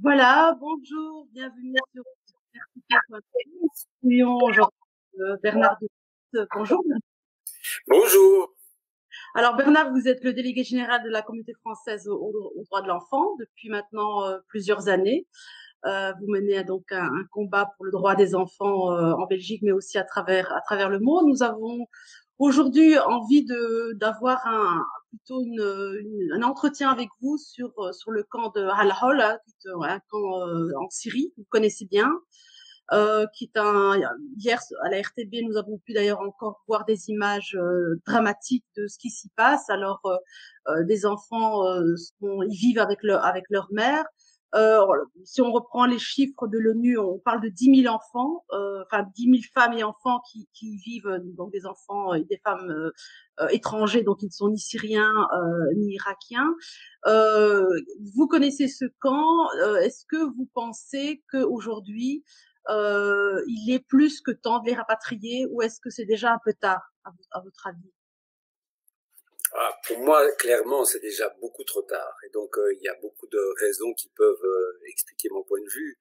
Voilà, bonjour, bienvenue sur université.com. Nous accueillons aujourd'hui Bernard de Bonjour. Bonjour. Alors Bernard, vous êtes le délégué général de la communauté française aux droits de l'enfant depuis maintenant plusieurs années. Vous menez donc un combat pour le droit des enfants en Belgique, mais aussi à travers le monde. Nous avons aujourd'hui envie d'avoir plutôt un entretien avec vous sur le camp de Al-Hol, hein, qui est un camp en Syrie, que vous connaissez bien. Qui est hier à la RTB, nous avons pu d'ailleurs encore voir des images dramatiques de ce qui s'y passe. Alors, des enfants ils vivent avec leur mère. Euh, Si on reprend les chiffres de l'ONU, on parle de 10 000 enfants, enfin 10 000 femmes et enfants qui vivent, donc des enfants et des femmes étrangers, donc ils ne sont ni syriens ni irakiens. Euh, Vous connaissez ce camp. Est-ce que vous pensez qu'aujourd'hui, il est plus que temps de les rapatrier ou est-ce que c'est déjà un peu tard, à votre avis? Pour moi, clairement, c'est déjà beaucoup trop tard. Et donc, il y a beaucoup de raisons qui peuvent expliquer mon point de vue.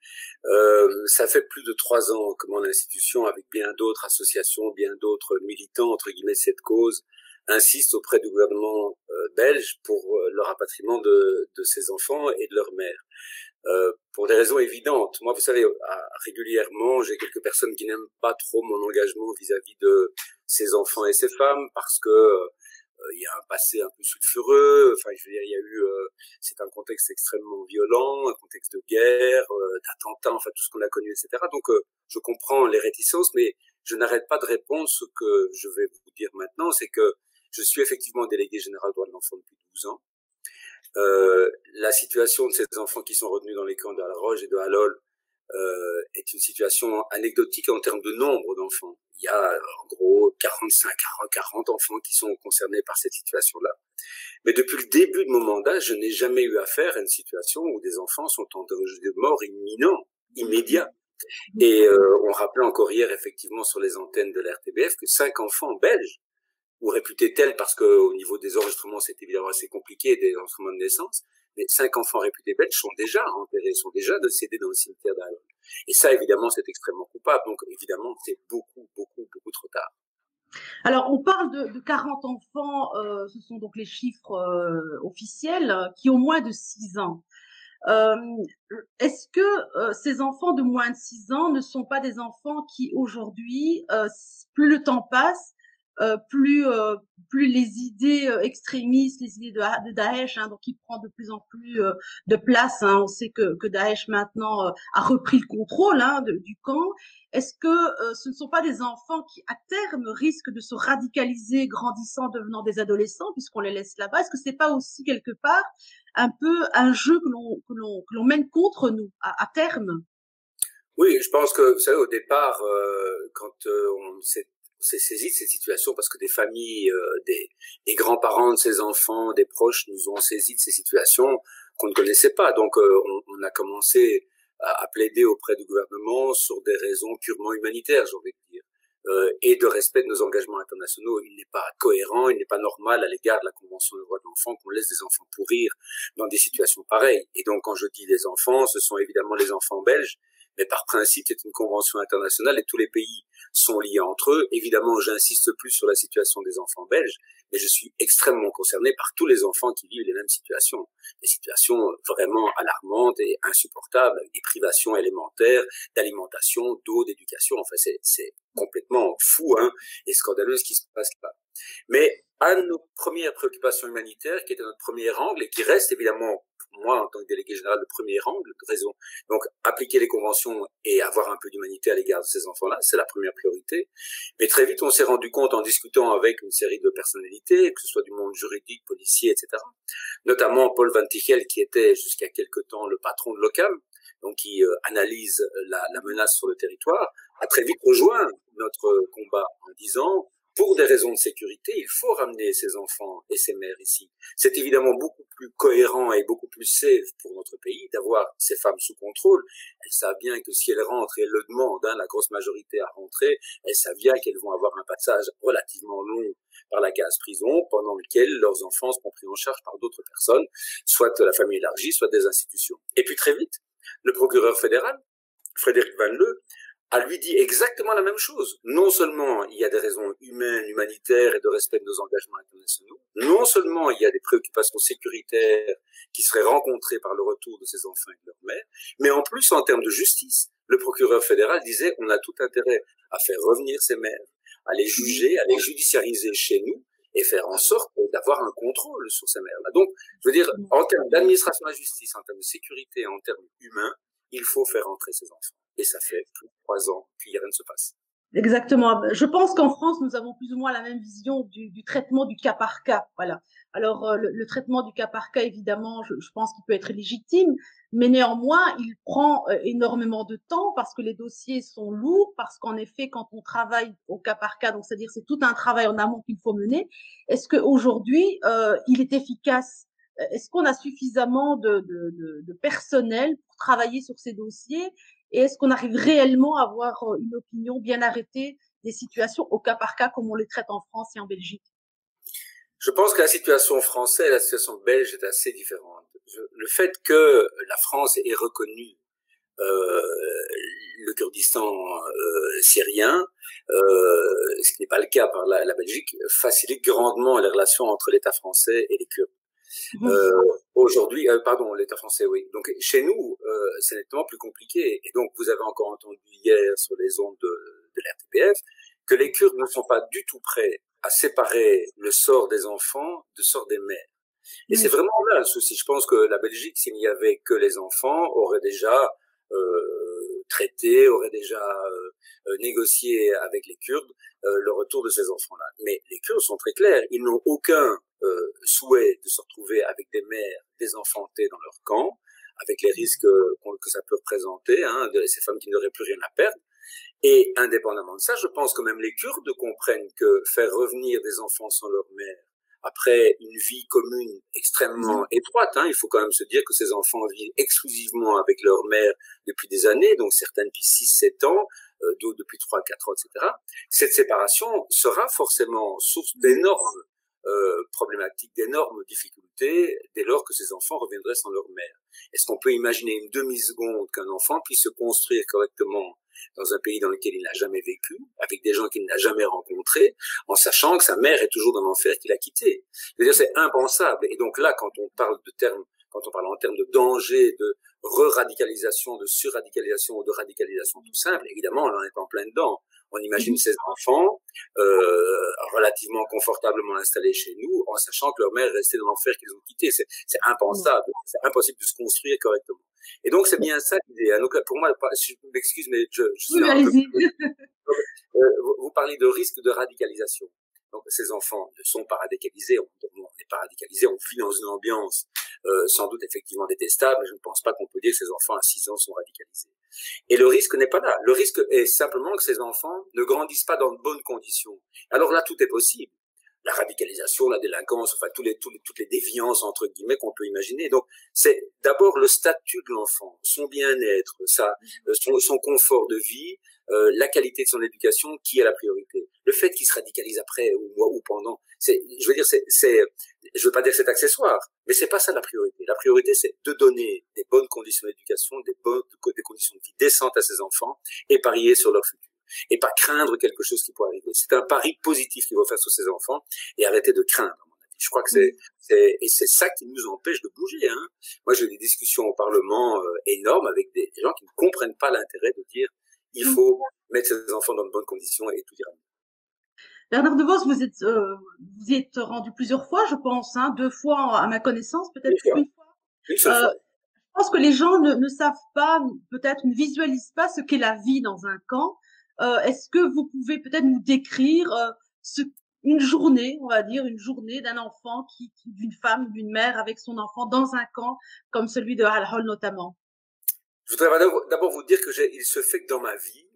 Ça fait plus de 3 ans que mon institution, avec bien d'autres associations, bien d'autres militants, entre guillemets, de cette cause, insiste auprès du gouvernement belge pour le rapatriement de ces enfants et de leurs mères. Pour des raisons évidentes. Moi, vous savez, régulièrement, j'ai quelques personnes qui n'aiment pas trop mon engagement vis-à-vis de ces enfants et ces femmes parce que il y a un passé un peu sulfureux. Enfin, je veux dire, il y a eu, c'est un contexte extrêmement violent, un contexte de guerre, d'attentats, enfin tout ce qu'on a connu, etc. Donc, je comprends les réticences, mais je n'arrête pas de répondre. Ce que je vais vous dire maintenant, c'est que je suis effectivement délégué général droits de l'enfant depuis 12 ans. La situation de ces enfants qui sont retenus dans les camps de Al-Roj et de Halol est une situation anecdotique en termes de nombre d'enfants. Il y a en gros 45, 40 enfants qui sont concernés par cette situation-là. Mais depuis le début de mon mandat, je n'ai jamais eu affaire à une situation où des enfants sont en danger de mort imminent, immédiat. Et on rappelait encore hier, effectivement, sur les antennes de l'RTBF, que 5 enfants belges, ou réputés tels parce qu'au niveau des enregistrements, c'est évidemment assez compliqué, des enregistrements de naissance, mais 5 enfants réputés belges sont déjà enterrés, sont déjà décédés dans le cimetière d'Alol. Et ça, évidemment, c'est extrêmement coupable. Donc, évidemment, c'est beaucoup, beaucoup, beaucoup trop tard. Alors, on parle de 40 enfants, ce sont donc les chiffres officiels, qui ont moins de 6 ans. Euh, Est-ce que ces enfants de moins de 6 ans ne sont pas des enfants qui aujourd'hui, plus le temps passe, plus les idées extrémistes, les idées de Daesh, hein, donc qui prend de plus en plus de place, hein, on sait que Daesh maintenant a repris le contrôle, hein, du camp. Est-ce que ce ne sont pas des enfants qui, à terme, risquent de se radicaliser, grandissant, devenant des adolescents, puisqu'on les laisse là-bas? Est-ce que c'est pas aussi quelque part un peu un jeu que l'on mène contre nous à terme? Oui, je pense que, vous savez, au départ, quand on s'est saisi de cette situation, parce que des familles, des grands-parents de ces enfants, des proches nous ont saisi de ces situations qu'on ne connaissait pas. Donc, on a commencé à plaider auprès du gouvernement sur des raisons purement humanitaires, j'ai envie de dire, et de respect de nos engagements internationaux. Il n'est pas cohérent, il n'est pas normal à l'égard de la Convention des droits de l'enfant qu'on laisse des enfants pourrir dans des situations pareilles. Et donc, quand je dis les enfants, ce sont évidemment les enfants belges, mais par principe, c'est une convention internationale et tous les pays sont liés entre eux. Évidemment, j'insiste plus sur la situation des enfants belges, mais je suis extrêmement concerné par tous les enfants qui vivent les mêmes situations. Des situations vraiment alarmantes et insupportables, avec des privations élémentaires d'alimentation, d'eau, d'éducation. Enfin, c'est complètement fou, hein, et scandaleux ce qui se passe là. Mais à nos premières préoccupations humanitaires, qui était notre premier angle, et qui reste évidemment, pour moi, en tant que délégué général, le premier angle de raison. Donc, appliquer les conventions et avoir un peu d'humanité à l'égard de ces enfants-là, c'est la première priorité. Mais très vite, on s'est rendu compte, en discutant avec une série de personnalités, que ce soit du monde juridique, policier, etc., notamment Paul Van Tichel, qui était jusqu'à quelque temps le patron de l'OCAM, donc qui analyse la menace sur le territoire, a très vite rejoint notre combat en disant pour des raisons de sécurité, il faut ramener ces enfants et ces mères ici. C'est évidemment beaucoup plus cohérent et beaucoup plus safe pour notre pays d'avoir ces femmes sous contrôle. Elles savent bien que si elles rentrent, et elles le demandent, hein, la grosse majorité à rentrer, elles savent bien qu'elles vont avoir un passage relativement long par la case prison, pendant lequel leurs enfants seront pris en charge par d'autres personnes, soit la famille élargie, soit des institutions. Et puis très vite, Le procureur fédéral, Frédéric Van Leu, a lui dit exactement la même chose. Non seulement il y a des raisons humaines, humanitaires et de respect de nos engagements internationaux, non seulement il y a des préoccupations sécuritaires qui seraient rencontrées par le retour de ces enfants et de leur mère, mais en plus en termes de justice, le procureur fédéral disait on a tout intérêt à faire revenir ces mères, à les juger, à les judiciariser chez nous et faire en sorte d'avoir un contrôle sur ces mères-là. Donc, je veux dire, en termes d'administration de la justice, en termes de sécurité, en termes humains, il faut faire entrer ces enfants. Et ça fait plus de 3 ans qu'il rien ne se passe. Exactement. Je pense qu'en France, nous avons plus ou moins la même vision du traitement du cas par cas. Voilà. Alors, le traitement du cas par cas, évidemment, je pense qu'il peut être légitime, mais néanmoins, il prend énormément de temps parce que les dossiers sont lourds, parce qu'en effet, quand on travaille au cas par cas, donc c'est-à-dire c'est tout un travail en amont qu'il faut mener. Est-ce qu'aujourd'hui, il est efficace? Est-ce qu'on a suffisamment de personnel pour travailler sur ces dossiers? Et est-ce qu'on arrive réellement à avoir une opinion bien arrêtée des situations au cas par cas comme on les traite en France et en Belgique? Je pense que la situation française et la situation belge est assez différente. Le fait que la France ait reconnu le Kurdistan syrien, ce qui n'est pas le cas par la Belgique, facilite grandement les relations entre l'État français et les Kurdes. Aujourd'hui, pardon, l'État français, oui. Donc chez nous, c'est nettement plus compliqué. Et donc vous avez encore entendu hier sur les ondes de l'RTBF que les Kurdes ne sont pas du tout prêts à séparer le sort des enfants du sort des mères. Et c'est vraiment là le souci. Je pense que la Belgique, s'il n'y avait que les enfants, aurait déjà traité, aurait déjà négocié avec les Kurdes le retour de ces enfants-là. Mais les Kurdes sont très clairs. Ils n'ont aucun souhait de se retrouver avec des mères désenfantées dans leur camp, avec les risques que ça peut représenter, hein, de ces femmes qui n'auraient plus rien à perdre. Et indépendamment de ça, je pense que même les Kurdes comprennent que faire revenir des enfants sans leur mère après une vie commune extrêmement étroite, hein, il faut quand même se dire que ces enfants vivent exclusivement avec leur mère depuis des années, donc certaines depuis 6-7 ans, d'autres depuis 3-4 ans, etc. Cette séparation sera forcément source d'énormes problématiques, d'énormes difficultés dès lors que ces enfants reviendraient sans leur mère. Est-ce qu'on peut imaginer une demi-seconde qu'un enfant puisse se construire correctement dans un pays dans lequel il n'a jamais vécu, avec des gens qu'il n'a jamais rencontrés, en sachant que sa mère est toujours dans l'enfer qu'il a quitté? Je veux dire, c'est impensable. Et donc là, quand on parle en termes de danger, de re-radicalisation, de surradicalisation ou de radicalisation tout simple, évidemment, on en est en plein dedans. On imagine ces enfants relativement confortablement installés chez nous, en sachant que leur mère est restée dans l'enfer qu'ils ont quitté. C'est impensable, c'est impossible de se construire correctement. Et donc c'est bien ça l'idée. Donc pour moi, je m'excuse, mais je suis oui, un allez-y. vous parlez de risque de radicalisation. Donc ces enfants ne sont pas radicalisés, on n'est pas radicalisés, on vit dans une ambiance sans doute effectivement détestable, mais je ne pense pas qu'on peut dire que ces enfants à 6 ans sont radicalisés. Et le risque n'est pas là. Le risque est simplement que ces enfants ne grandissent pas dans de bonnes conditions. Alors là, tout est possible. La radicalisation, la délinquance, enfin toutes les déviances entre guillemets qu'on peut imaginer. Donc c'est d'abord le statut de l'enfant, son bien-être, son confort de vie, la qualité de son éducation qui est la priorité. Le fait qu'il se radicalise après ou pendant, je veux veux pas dire que c'est accessoire, mais c'est pas ça la priorité. La priorité, c'est de donner des bonnes conditions d'éducation, des conditions de vie décentes à ses enfants et parier sur leur futur. Et pas craindre quelque chose qui pourrait arriver. C'est un pari positif qu'il faut faire sur ses enfants et arrêter de craindre, à mon avis. Je crois que c'est ça qui nous empêche de bouger, hein. Moi, j'ai eu des discussions au Parlement énormes avec des gens qui ne comprennent pas l'intérêt de dire il faut mettre ses enfants dans de bonnes conditions et tout ira mieux. Bernard Devos, vous y êtes rendu plusieurs fois, je pense, hein, 2 fois à ma connaissance, peut-être une fois. Une seule fois. Je pense que les gens ne savent pas, peut-être ne visualisent pas ce qu'est la vie dans un camp. Est-ce que vous pouvez peut-être nous décrire une journée, on va dire, une journée d'un enfant d'une femme, d'une mère avec son enfant dans un camp comme celui de Al-Hol notamment? Je voudrais d'abord vous dire que il se fait que dans ma vie,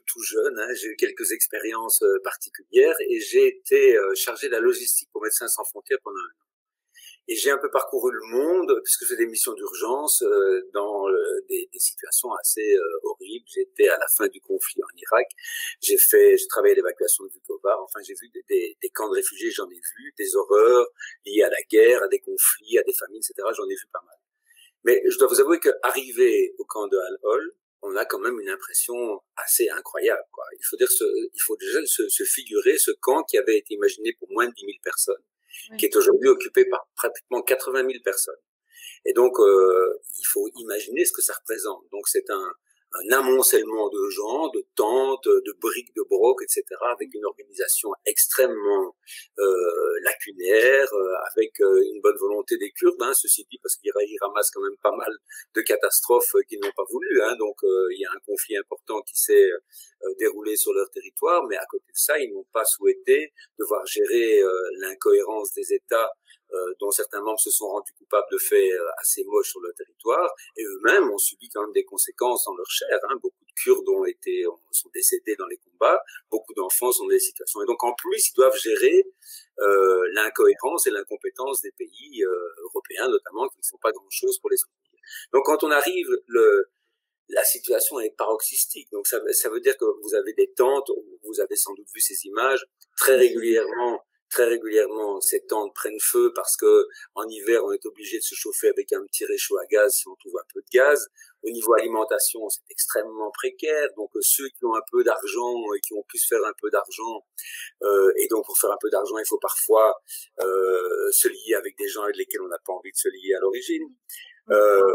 tout jeune, hein, j'ai eu quelques expériences particulières et j'ai été chargé de la logistique pour Médecins sans frontières pendant un an. Et j'ai un peu parcouru le monde puisque je fais des missions d'urgence dans des situations assez horribles. J'étais à la fin du conflit en Irak. J'ai travaillé à l'évacuation de Vukovar. Enfin, j'ai vu des camps de réfugiés, j'en ai vu, des horreurs liées à la guerre, à des conflits, à des famines, etc. J'en ai vu pas mal. Mais je dois vous avouer qu'arrivé au camp de Al-Hol, on a quand même une impression assez incroyable, quoi. Il faut déjà se figurer ce camp qui avait été imaginé pour moins de 10 000 personnes, oui, qui est aujourd'hui occupé par pratiquement 80 000 personnes. Et donc, il faut imaginer ce que ça représente. Donc, c'est un amoncellement de gens, de tentes, de briques, de brocs, etc., avec une organisation extrêmement lacunaire, avec une bonne volonté des Kurdes, hein, ceci dit, parce qu'ils ramassent quand même pas mal de catastrophes qu'ils n'ont pas voulu. Hein, donc, il y a un conflit important qui s'est déroulé sur leur territoire, mais à côté de ça, ils n'ont pas souhaité devoir gérer l'incohérence des États dont certains membres se sont rendus coupables de faits assez moches sur leur territoire, et eux-mêmes ont subi quand même des conséquences dans leur chair. Hein. Beaucoup de Kurdes sont décédés dans les combats, beaucoup d'enfants sont dans des situations. Et donc en plus, ils doivent gérer l'incohérence et l'incompétence des pays européens, notamment, qui ne font pas grand-chose pour les soutenir. Donc quand on arrive, la situation est paroxystique. Donc ça veut dire que vous avez des tentes, vous avez sans doute vu ces images, très régulièrement, ces tentes prennent feu parce que en hiver, on est obligé de se chauffer avec un petit réchaud à gaz si on trouve un peu de gaz. Au niveau alimentation, c'est extrêmement précaire. Donc, ceux qui ont un peu d'argent et qui ont pu se faire un peu d'argent, et donc pour faire un peu d'argent, il faut parfois se lier avec des gens avec lesquels on n'a pas envie de se lier à l'origine.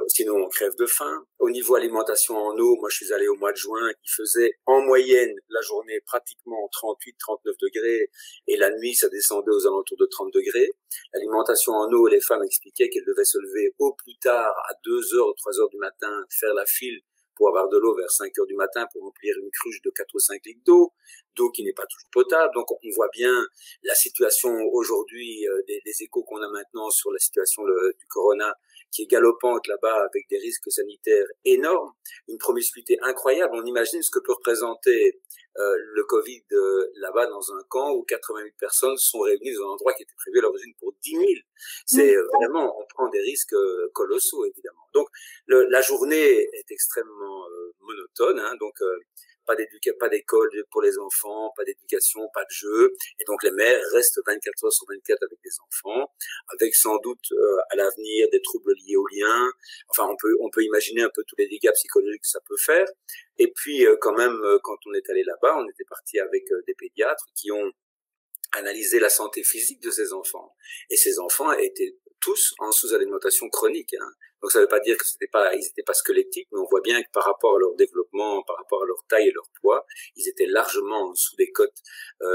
Sinon on crève de faim. Au niveau alimentation en eau, moi je suis allé au mois de juin, il faisait en moyenne la journée pratiquement 38-39 degrés et la nuit ça descendait aux alentours de 30 degrés. L'alimentation en eau, les femmes expliquaient qu'elles devaient se lever au plus tard à 2 heures ou 3 heures du matin, faire la file pour avoir de l'eau vers 5 heures du matin pour remplir une cruche de 4 ou 5 litres d'eau qui n'est pas toujours potable. Donc on voit bien la situation aujourd'hui, des échos qu'on a maintenant sur la situation du corona qui est galopante là-bas avec des risques sanitaires énormes, une promiscuité incroyable. On imagine ce que peut représenter le Covid là-bas dans un camp où 80 000 personnes sont réunies dans un endroit qui était prévu à l'origine pour 10 000. C'est vraiment, on prend des risques colossaux évidemment. Donc la journée est extrêmement monotone, hein, donc pas d'école pour les enfants, pas d'éducation, pas de jeu, et donc les mères restent 24 heures sur 24 avec des enfants, avec sans doute à l'avenir des troubles liés aux liens. Enfin, on peut imaginer un peu tous les dégâts psychologiques que ça peut faire. Et puis quand même, quand on est allé là-bas, on était parti avec des pédiatres qui ont analysé la santé physique de ces enfants, et ces enfants étaient tous en sous-alimentation chronique. Hein. Donc ça ne veut pas dire que ils n'étaient pas squelettiques, mais on voit bien que par rapport à leur développement, par rapport à leur taille et leur poids, ils étaient largement en dessous des cotes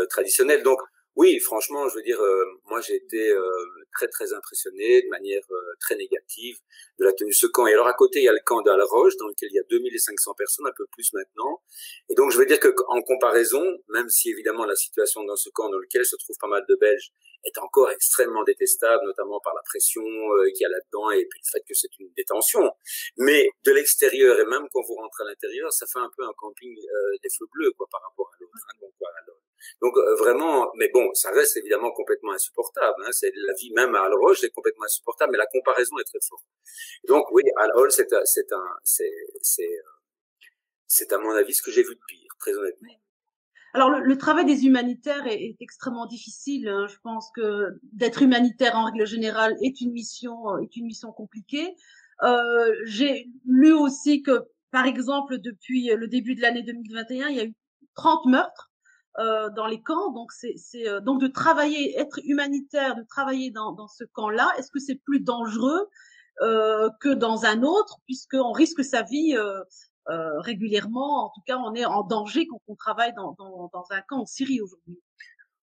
traditionnelles. Donc oui, franchement, je veux dire, moi j'ai été très très impressionné de manière très négative de la tenue de ce camp. Et alors à côté, il y a le camp d'Al-Roche dans lequel il y a 2500 personnes, un peu plus maintenant. Et donc je veux dire que en comparaison, même si évidemment la situation dans ce camp dans lequel se trouvent pas mal de Belges est encore extrêmement détestable, notamment par la pression qu'il y a là-dedans et puis le fait que c'est une détention. Mais de l'extérieur et même quand vous rentrez à l'intérieur, ça fait un peu un camping des feux bleus quoi par rapport à l'autre. Hein, donc vraiment, mais bon, ça reste évidemment complètement insupportable. Hein, c'est la vie même à Al-Roche, c'est complètement insupportable, mais la comparaison est très forte. Donc oui, Al-Hol, c'est à mon avis ce que j'ai vu de pire, très honnêtement. Alors, le travail des humanitaires est extrêmement difficile. Hein. Je pense que d'être humanitaire en règle générale est une mission compliquée. J'ai lu aussi que, par exemple, depuis le début de l'année 2021, il y a eu 30 meurtres dans les camps. Donc, donc de travailler, être humanitaire, de travailler dans ce camp-là, est-ce que c'est plus dangereux que dans un autre, puisqu'on risque sa vie régulièrement. En tout cas, on est en danger quand on travaille dans un camp en Syrie aujourd'hui.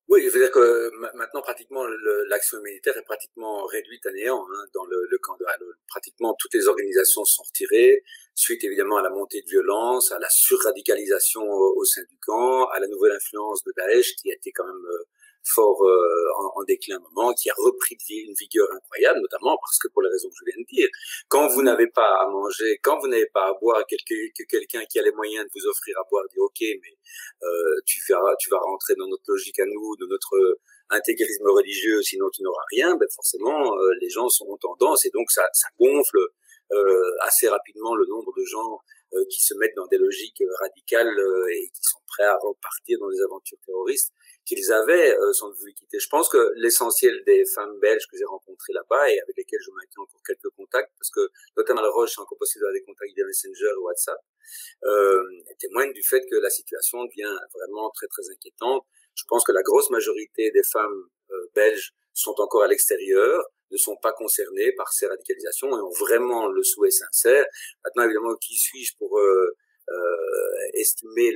Oui, je veux dire que maintenant, pratiquement, l'action humanitaire est pratiquement réduite à néant hein, dans le camp de Al-Hol. Pratiquement toutes les organisations sont retirées, suite évidemment à la montée de violence, à la surradicalisation au sein du camp, à la nouvelle influence de Daesh qui a été quand même fort en déclin un moment, qui a repris une vigueur incroyable, notamment parce que pour les raisons que je viens de dire, quand vous n'avez pas à manger, quand vous n'avez pas à boire, quelqu'un qui a les moyens de vous offrir à boire dit ok, mais tu vas rentrer dans notre logique à nous, de notre intégrisme religieux, sinon tu n'auras rien, ben forcément les gens sont en tendance et donc ça gonfle assez rapidement le nombre de gens qui se mettent dans des logiques radicales et qui sont prêts à repartir dans des aventures terroristes qu'ils avaient sans vouloir quitter. Je pense que l'essentiel des femmes belges que j'ai rencontrées là-bas et avec lesquelles je maintiens encore quelques contacts, parce que notamment à La Roche, c'est encore possible d'avoir des contacts via Messenger et WhatsApp, témoignent du fait que la situation devient vraiment très très inquiétante. Je pense que la grosse majorité des femmes belges sont encore à l'extérieur, ne sont pas concernées par ces radicalisations et ont vraiment le souhait sincère. Maintenant, évidemment, qui suis-je pour estimer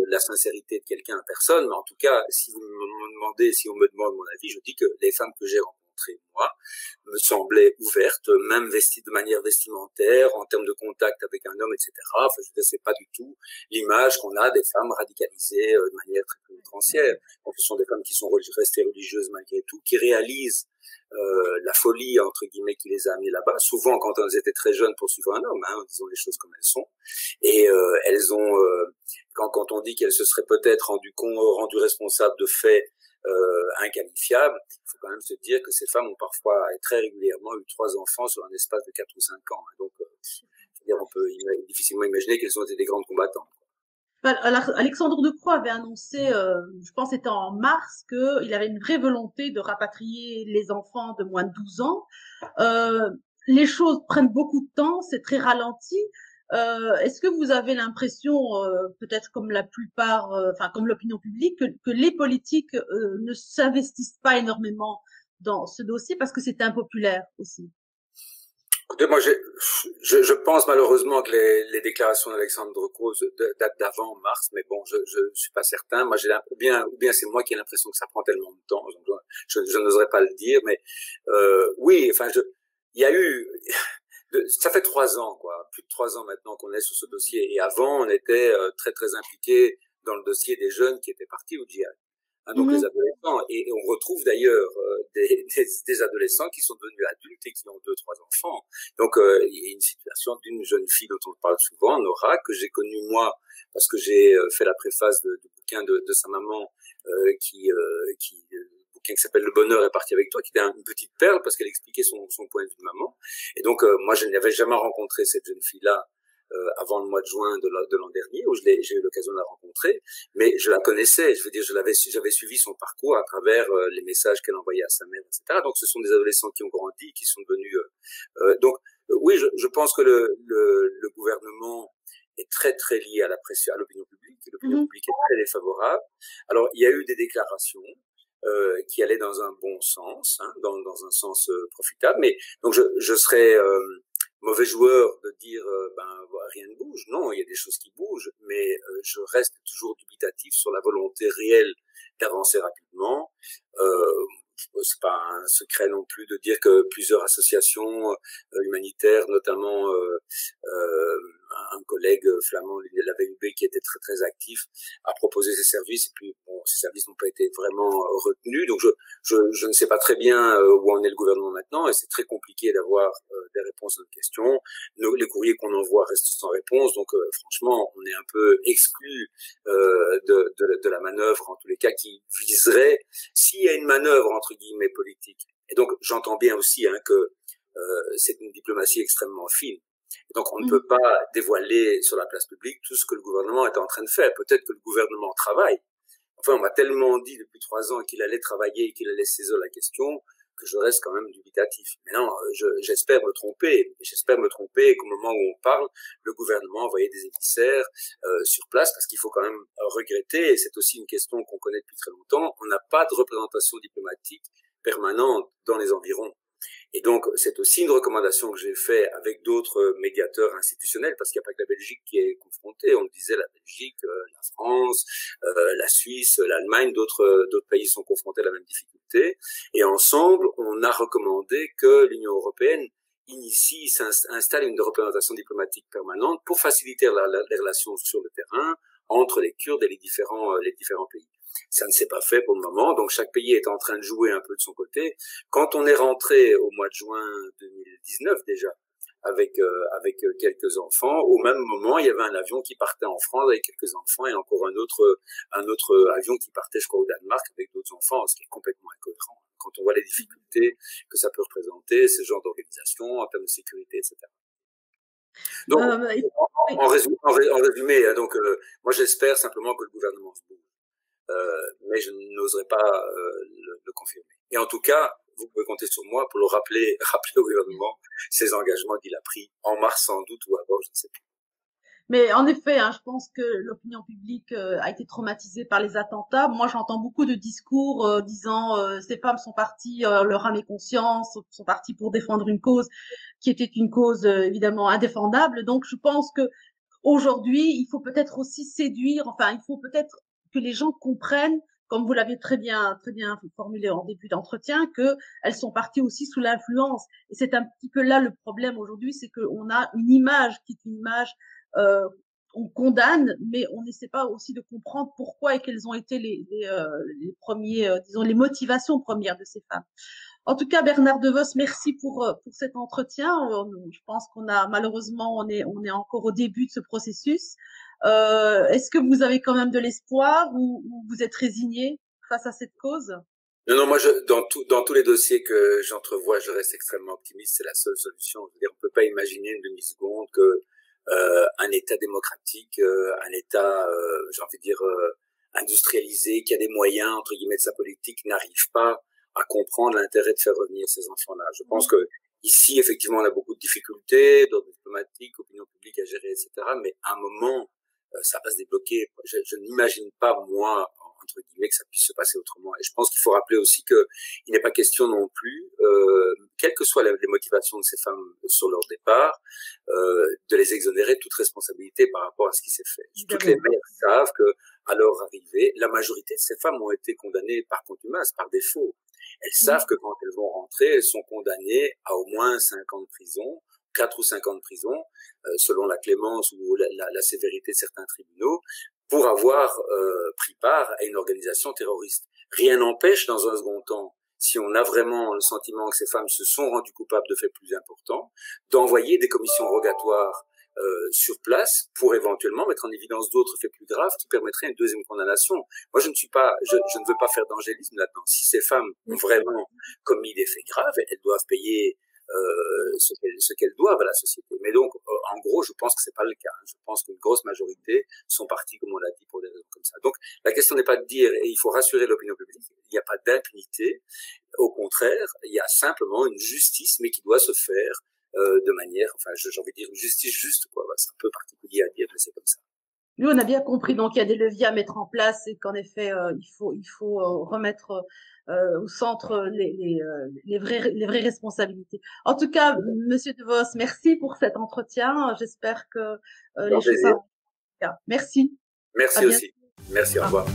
la sincérité de quelqu'un à personne, mais en tout cas, si vous me demandez, si on me demande mon avis, je dis que les femmes que j'ai rencontrées, moi, me semblaient ouvertes, même vesties de manière vestimentaire, en termes de contact avec un homme, etc. Enfin, je veux dire, c'est pas du tout l'image qu'on a des femmes radicalisées de manière très outrancière. Donc, ce sont des femmes qui sont restées religieuses malgré tout, qui réalisent la folie entre guillemets qui les a amenées là-bas, souvent quand elles étaient très jeunes pour suivre un homme, hein, disons les choses comme elles sont, et elles ont quand on dit qu'elles se seraient peut-être rendues responsables de faits inqualifiables, il faut quand même se dire que ces femmes ont parfois et très régulièrement eu 3 enfants sur un espace de 4 ou 5 ans, hein, donc on peut difficilement imaginer qu'elles ont été des grandes combattantes. Alexandre De Croo avait annoncé, je pense que c'était en mars, qu'il avait une vraie volonté de rapatrier les enfants de moins de 12 ans. Les choses prennent beaucoup de temps, c'est très ralenti. Est-ce que vous avez l'impression, peut-être comme la plupart, enfin comme l'opinion publique, que les politiques ne s'investissent pas énormément dans ce dossier parce que c'est impopulaire aussi? Écoutez, moi, je pense malheureusement que les déclarations d'Alexandre De Croo datent d'avant mars, mais bon, je suis pas certain. Moi, ou bien c'est moi qui ai l'impression que ça prend tellement de temps. Je n'oserais pas le dire, mais oui, enfin, il y a eu, ça fait 3 ans, quoi, plus de 3 ans maintenant qu'on est sur ce dossier. Et avant, on était très très impliqués dans le dossier des jeunes qui étaient partis au djihad. Hein, donc les adolescents, et on retrouve d'ailleurs des adolescents qui sont devenus adultes et qui ont 2-3 enfants. Donc il y a une situation d'une jeune fille dont on parle souvent, Nora, que j'ai connue moi parce que j'ai fait la préface du bouquin de sa maman bouquin qui s'appelle Le bonheur est parti avec toi, qui était une petite perle parce qu'elle expliquait son point de vue de maman. Et donc moi je n'avais jamais rencontré cette jeune fille-là avant le mois de juin de l'an dernier, où j'ai eu l'occasion de la rencontrer, mais je la connaissais, je veux dire, j'avais suivi son parcours à travers les messages qu'elle envoyait à sa mère, etc. Donc ce sont des adolescents qui ont grandi, qui sont devenus... donc oui, je pense que le gouvernement est très très lié à la pression, à l'opinion publique, et l'opinion publique est très défavorable. Alors il y a eu des déclarations qui allaient dans un bon sens, hein, dans un sens profitable, mais donc je serais... mauvais joueur de dire rien ne bouge. Non, il y a des choses qui bougent, mais je reste toujours dubitatif sur la volonté réelle d'avancer rapidement. C'est pas un secret non plus de dire que plusieurs associations humanitaires, notamment un collègue flamand, la VUB, qui était très très actif, a proposé ses services, et puis bon, ces services n'ont pas été vraiment retenus. Donc je ne sais pas très bien où en est le gouvernement maintenant, et c'est très compliqué d'avoir des réponses à nos questions. Les courriers qu'on envoie restent sans réponse, donc franchement, on est un peu exclu de la manœuvre, en tous les cas, qui viserait, s'il y a une manœuvre entre guillemets politique. Et donc j'entends bien aussi que c'est une diplomatie extrêmement fine. Et donc on ne peut pas dévoiler sur la place publique tout ce que le gouvernement est en train de faire. Peut-être que le gouvernement travaille. Enfin, on m'a tellement dit depuis 3 ans qu'il allait travailler et qu'il allait saisir la question que je reste quand même dubitatif. Mais non, j'espère me tromper. J'espère me tromper et qu'au moment où on parle, le gouvernement envoyait des émissaires sur place, parce qu'il faut quand même regretter, et c'est aussi une question qu'on connaît depuis très longtemps, on n'a pas de représentation diplomatique permanente dans les environs. Et donc, c'est aussi une recommandation que j'ai faite avec d'autres médiateurs institutionnels, parce qu'il n'y a pas que la Belgique qui est confrontée. On le disait, la Belgique, la France, la Suisse, l'Allemagne, d'autres pays sont confrontés à la même difficulté. Et ensemble, on a recommandé que l'Union européenne installe une représentation diplomatique permanente pour faciliter les relations sur le terrain entre les Kurdes et les différents pays. Ça ne s'est pas fait pour le moment, donc chaque pays est en train de jouer un peu de son côté. Quand on est rentré au mois de juin 2019 déjà, avec quelques enfants, au même moment, il y avait un avion qui partait en France avec quelques enfants et encore un autre avion qui partait, je crois, au Danemark avec d'autres enfants, ce qui est complètement incohérent quand on voit les difficultés que ça peut représenter, ce genre d'organisation en termes de sécurité, etc. Donc, Euh, en résumé, hein, donc, moi j'espère simplement que le gouvernement se bouge, mais je n'oserais pas le confirmer. Et en tout cas, vous pouvez compter sur moi pour le rappeler, rappeler au gouvernement ses engagements qu'il a pris en mars sans doute ou avant, je ne sais plus. Mais en effet, hein, je pense que l'opinion publique a été traumatisée par les attentats. Moi, j'entends beaucoup de discours disant ces femmes sont parties, leur âme et conscience, sont parties pour défendre une cause qui était une cause évidemment indéfendable. Donc, je pense que aujourd'hui, il faut peut-être aussi séduire. Enfin, il faut peut-être que les gens comprennent, comme vous l'avez très bien formulé en début d'entretien, que elles sont parties aussi sous l'influence. Et c'est un petit peu là le problème aujourd'hui, c'est qu'on a une image qui est une image euh, on condamne, mais on n'essaie pas aussi de comprendre pourquoi et quelles ont été les premiers, disons, les motivations premières de ces femmes. En tout cas, Bernard DeVos, merci pour cet entretien. Je pense qu'on a malheureusement, on est encore au début de ce processus. Est-ce que vous avez quand même de l'espoir ou vous êtes résigné face à cette cause? Non, non, moi, dans tous les dossiers que j'entrevois, je reste extrêmement optimiste. C'est la seule solution. Je veux dire, on peut pas imaginer une demi-seconde que un État démocratique, un État, j'ai envie de dire, industrialisé, qui a des moyens, entre guillemets, de sa politique, n'arrive pas à comprendre l'intérêt de faire revenir ces enfants-là. Je pense que ici, effectivement, on a beaucoup de difficultés, d'ordre diplomatique, opinion publique à gérer, etc. Mais à un moment, ça va se débloquer. Je n'imagine pas, moi, entre guillemets, que ça puisse se passer autrement. Et je pense qu'il faut rappeler aussi que il n'est pas question non plus, quelles que soient les motivations de ces femmes sur leur départ, de les exonérer de toute responsabilité par rapport à ce qui s'est fait. Toutes les mères savent que, à leur arrivée, la majorité de ces femmes ont été condamnées par contumace, par défaut. Elles savent que quand elles vont rentrer, elles sont condamnées à au moins 5 ans de prison, 4 ou 5 ans de prison, selon la clémence ou la sévérité de certains tribunaux, pour avoir pris part à une organisation terroriste. Rien n'empêche, dans un second temps, si on a vraiment le sentiment que ces femmes se sont rendues coupables de faits plus importants, d'envoyer des commissions rogatoires sur place pour éventuellement mettre en évidence d'autres faits plus graves qui permettraient une deuxième condamnation. Moi, je ne veux pas faire d'angélisme là-dedans. Si ces femmes ont vraiment commis des faits graves, elles doivent payer ce qu'elles doivent à la société. Mais donc, en gros, je pense que c'est pas le cas. Je pense qu'une grosse majorité sont partis, comme on l'a dit, pour des raisons comme ça. Donc, la question n'est pas de dire, et il faut rassurer l'opinion publique, il n'y a pas d'impunité. Au contraire, il y a simplement une justice, mais qui doit se faire de manière, enfin, j'ai envie de dire une justice juste, quoi. C'est un peu particulier à dire, mais c'est comme ça. Nous, on a bien compris, donc il y a des leviers à mettre en place et qu'en effet, il faut remettre au centre les vraies responsabilités. En tout cas, Monsieur De Vos, merci pour cet entretien. J'espère que les choses. Merci. Merci aussi. Merci. Au revoir.